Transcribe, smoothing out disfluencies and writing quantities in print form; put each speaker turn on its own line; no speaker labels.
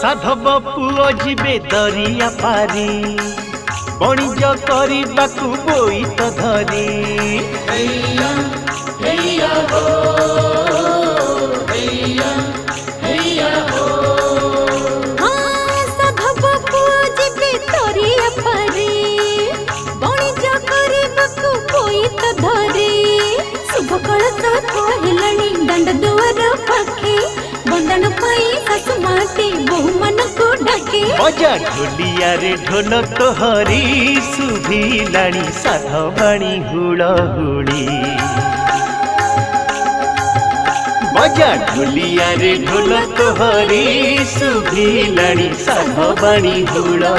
साधव पुओ जिबे दरिया पारी बणिज करबाकू बोईत धरी
हैया हैया हो हैया हैया हो
हाँ साधव पुओ जिबे दरिया पारी बणिज करबाकू बोईत धरी शुभ कलश कहलानी दंड दुआर पाखे बंदन पाई सासु माते बहु मन को डाके
बजा ढोलिया रे ढोल तोहरी सुभिलाणी साधवाणी हुड़हुड़ी बजा ढोलिया रे ढोल तोहरी सुभिलाणी साधवाणी हुड़हुड़ी।